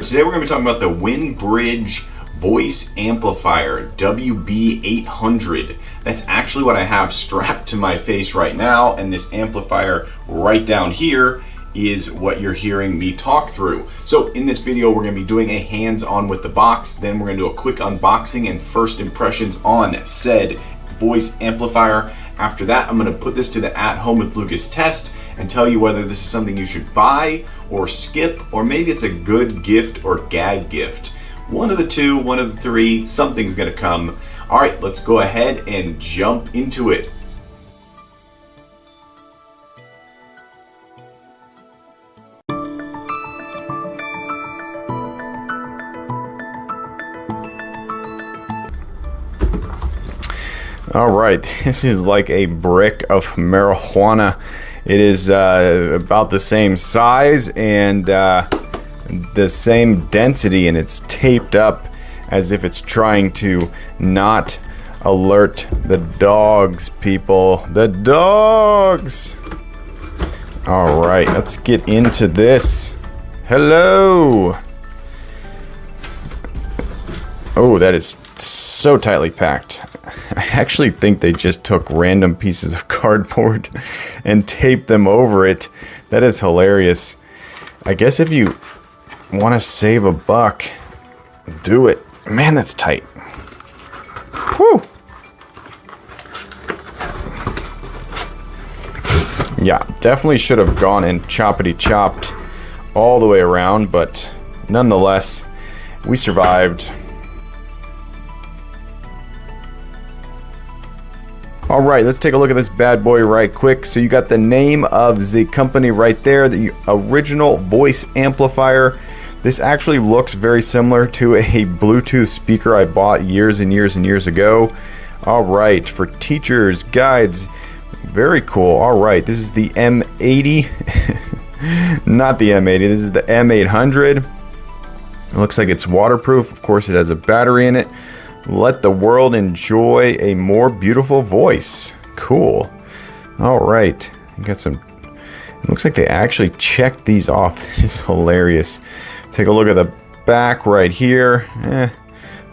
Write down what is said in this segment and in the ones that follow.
Today we're going to be talking about the WinBridge voice amplifier WB800. That's actually what I have strapped to my face right now, and this amplifier right down here is what you're hearing me talk through. So in this video we're going to be doing a hands-on with the box, then we're going to do a quick unboxing and first impressions on said voice amplifier. After that, I'm going to put this to the at-home with Lucas test and tell you whether this is something you should buy or skip, or maybe it's a good gift or gag gift. One of the two, one of the three, something's going to come. All right, let's go ahead and jump into it. All right, this is like a brick of marijuana. It is about the same size and the same density, and it's taped up as if it's trying to not alert the dogs, people. The dogs! All right, let's get into this. Hello! Oh, that is so tightly packed. I actually think they just took random pieces of cardboard and taped them over it. That is hilarious. I guess if you want to save a buck, do it. Man, that's tight. Whew. Yeah, definitely should have gone and choppity chopped all the way around, but nonetheless, we survived. All right, let's take a look at this bad boy right quick. So you got the name of the company right there, the original voice amplifier. This actually looks very similar to a Bluetooth speaker I bought years and years and years ago. All right, for teachers, guides, very cool. All right, this is the M80, not the M80, this is the M800. It looks like it's waterproof. Of course, it has a battery in it. Let the world enjoy a more beautiful voice. Cool. All right. You got some. It looks like they actually checked these off. This is hilarious. Take a look at the back right here.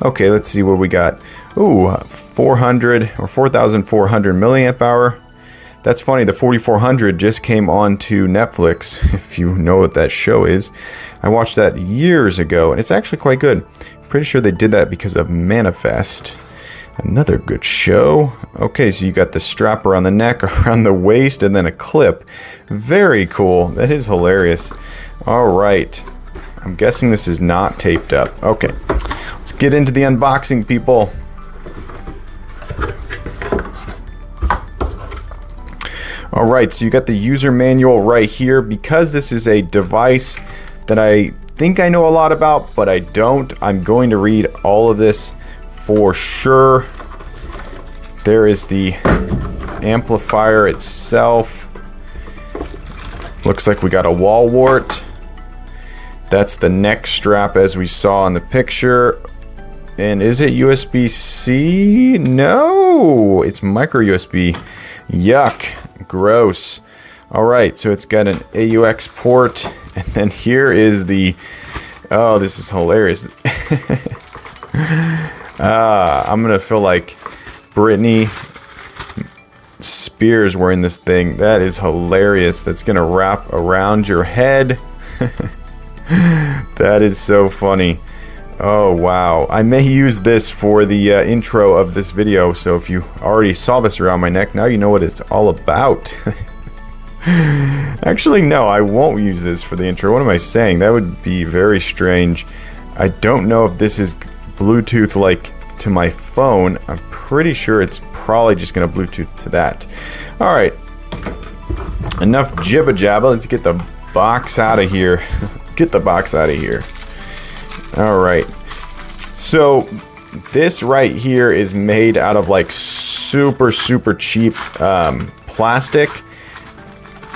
Okay, let's see what we got. Ooh, 400 or 4,400 milliamp hour. That's funny. The 4400 just came on to Netflix. If you know what that show is, I watched that years ago, and it's actually quite good. Pretty sure they did that because of Manifest. Another good show. Okay, so you got the strap around the neck, around the waist, and then a clip. Very cool. That is hilarious. All right. I'm guessing this is not taped up. Okay. Let's get into the unboxing, people. All right, so you got the user manual right here. Because this is a device that I think I know a lot about, but I don't. I'm going to read all of this for sure. There is the amplifier itself. Looks like we got a wall wart. That's the neck strap as we saw in the picture. And is it USB-C? No, it's micro USB. Yuck, gross. All right, so it's got an AUX port, and then here is the, oh, this is hilarious. I'm gonna feel like Britney Spears wearing this thing. That is hilarious. That's gonna wrap around your head. That is so funny. Oh wow, I may use this for the intro of this video, so if you already saw this around my neck, now you know what it's all about. Actually, no, I won't use this for the intro. What am I saying? That would be very strange. I don't know if this is Bluetooth like to my phone. I'm pretty sure it's probably just going to Bluetooth to that. All right. Enough jibba jabba. Let's get the box out of here. Get the box out of here. All right. So this right here is made out of like super cheap plastic.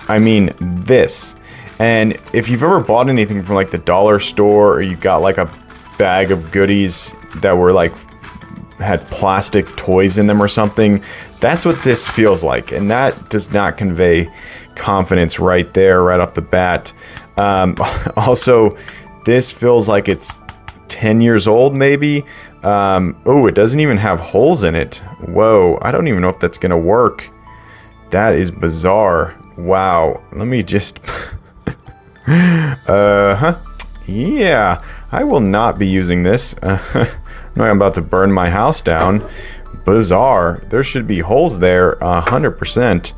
I mean this. And if you've ever bought anything from like the dollar store, or you got like a bag of goodies that were like had plastic toys in them or something, that's what this feels like, and that does not convey confidence right there, right off the bat. Also, This feels like it's 10 years old maybe. Oh, it doesn't even have holes in it. Whoa, I don't even know if that's gonna work. That is bizarre. Wow, let me just yeah, I will not be using this. No, I'm about to burn my house down. Bizarre. There should be holes there 100%.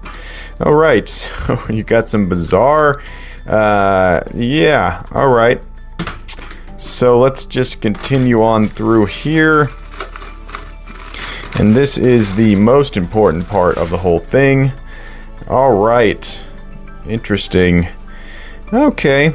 All right, so you got some bizarre yeah, all right. So let's just continue on through here. And this is the most important part of the whole thing. All right. Interesting. Okay.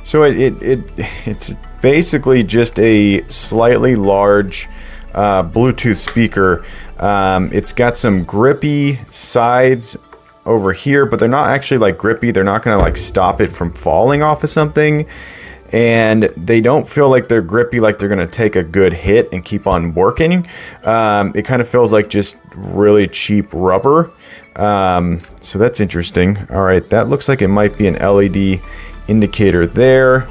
So it's basically just a slightly large Bluetooth speaker. It's got some grippy sides over here, but they're not actually like grippy. They're not going to like stop it from falling off of something. And they don't feel like they're grippy, like they're going to take a good hit and keep on working. It kind of feels like just really cheap rubber. So that's interesting. All right, that looks like it might be an LED indicator there.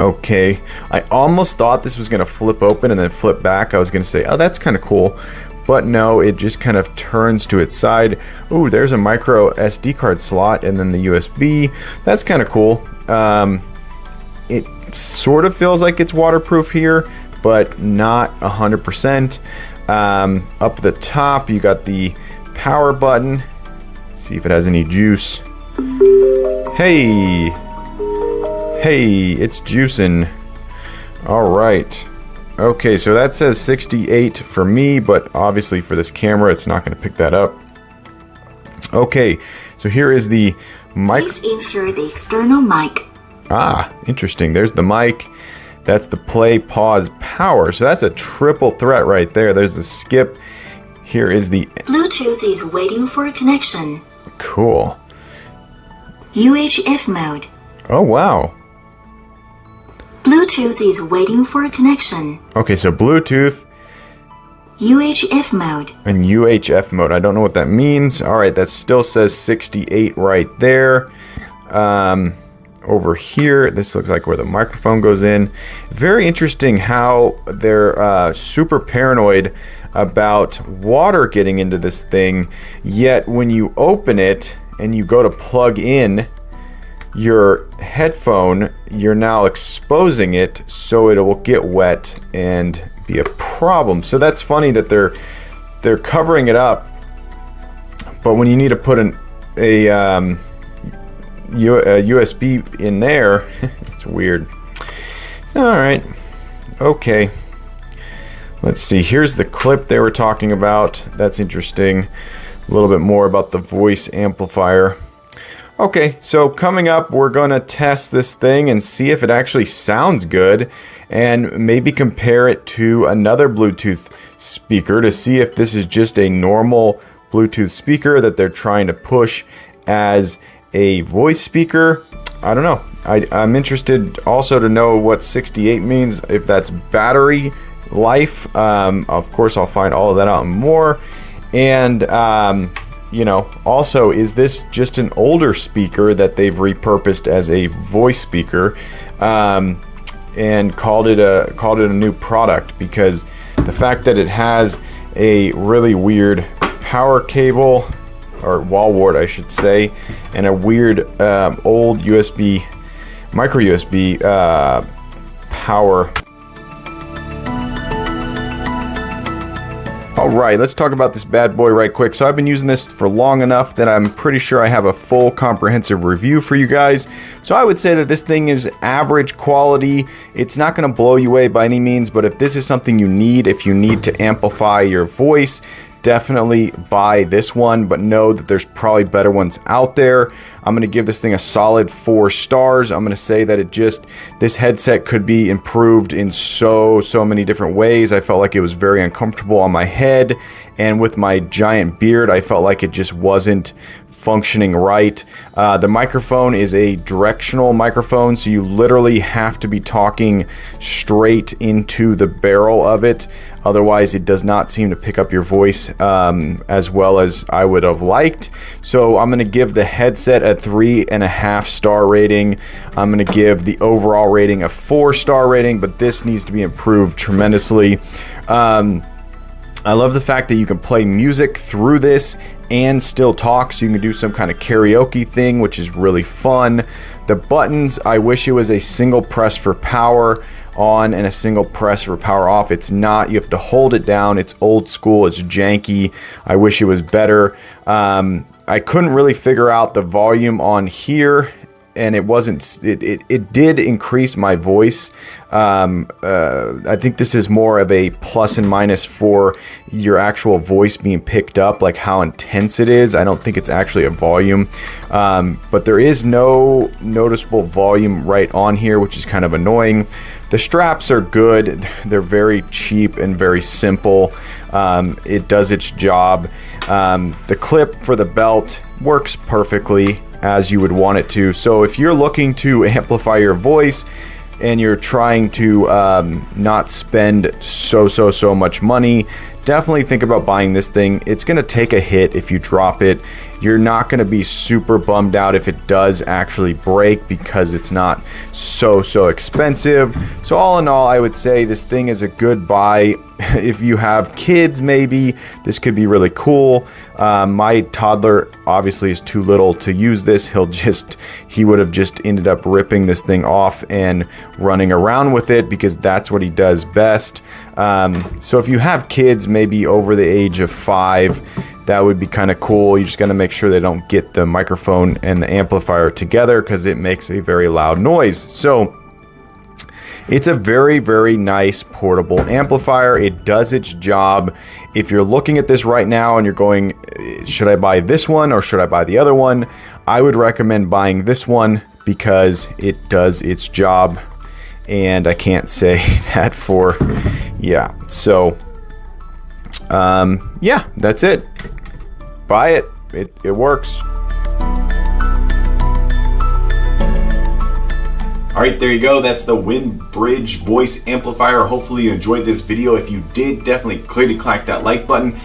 Okay, I almost thought this was going to flip open and then flip back. I was going to say, oh, that's kind of cool. But no, it just kind of turns to its side. Ooh, there's a micro SD card slot and then the USB. That's kind of cool. It sort of feels like it's waterproof here, but not 100%. Up at the top, you got the power button. Let's see if it has any juice. Hey, it's juicing. All right. Okay, so that says 68 for me, but obviously for this camera, it's not going to pick that up. Okay, so here is the mic. Please insert the external mic. Ah, interesting. There's the mic. That's the play, pause, power. So that's a triple threat right there. There's the skip. Here is the Bluetooth is waiting for a connection. Cool. UHF mode. Oh, wow. Bluetooth is waiting for a connection. Okay, so Bluetooth. UHF mode. And UHF mode. I don't know what that means. All right, that still says 68 right there. Over here, this looks like where the microphone goes in. Very interesting how they're super paranoid about water getting into this thing, yet when you open it and you go to plug in your headphone, you're now exposing it so it will get wet and be a problem. So that's funny that they're covering it up, but when you need to put a USB in there, it's weird. All right, okay. Let's see. Here's the clip they were talking about. That's interesting. A little bit more about the voice amplifier. Okay, so coming up, we're going to test this thing and see if it actually sounds good, and maybe compare it to another Bluetooth speaker to see if this is just a normal Bluetooth speaker that they're trying to push as a voice speaker. I don't know. I'm interested also to know what 68 means, if that's battery life. Of course, I'll find all of that out and more. And you know, also, is this just an older speaker that they've repurposed as a voice speaker and called it a new product? Because the fact that it has a really weird power cable, or wall wart I should say, and a weird old USB, micro USB power. Alright, let's talk about this bad boy right quick. So I've been using this for long enough that I'm pretty sure I have a full comprehensive review for you guys. So I would say that this thing is average quality. It's not going to blow you away by any means, but if this is something you need, if you need to amplify your voice, definitely buy this one, but know that there's probably better ones out there. I'm going to give this thing a solid 4 stars. I'm going to say that this headset could be improved in so many different ways. I felt like it was very uncomfortable on my head, and with my giant beard, I felt like it just wasn't functioning right. The microphone is a directional microphone, so you literally have to be talking straight into the barrel of it. Otherwise, it does not seem to pick up your voice as well as I would have liked. So I'm going to give the headset a 3.5 star rating. I'm going to give the overall rating a 4-star rating, but this needs to be improved tremendously. I love the fact that you can play music through this and still talk, so you can do some kind of karaoke thing, which is really fun. The buttons, I wish it was a single press for power on and a single press for power off. It's not. You have to hold it down. It's old school. It's janky. I wish it was better. I couldn't really figure out the volume on here, and it wasn't, it did increase my voice. I think this is more of a plus and minus for your actual voice being picked up, like how intense it is. I don't think it's actually a volume, but there is no noticeable volume right on here, which is kind of annoying. The straps are good. They're very cheap and very simple. It does its job. The clip for the belt works perfectly as you would want it to. So if you're looking to amplify your voice and you're trying to not spend so much money, definitely think about buying this thing. It's going to take a hit if you drop it. You're not going to be super bummed out if it does actually break, because it's not so expensive. So all in all, I would say this thing is a good buy. If you have kids, maybe this could be really cool. My toddler obviously is too little to use this. He would have just ended up ripping this thing off and running around with it, because that's what he does best. So if you have kids maybe over the age of 5, that would be kind of cool. You just got to make sure they don't get the microphone and the amplifier together, because it makes a very loud noise. So it's a very nice portable amplifier. It does its job. If you're looking at this right now and you're going, should I buy this one or should I buy the other one? I would recommend buying this one because it does its job. And I can't say that for, yeah. So, yeah, that's it. Buy it. It works. Alright, there you go. That's the WinBridge voice amplifier. Hopefully you enjoyed this video. If you did, definitely click that like button.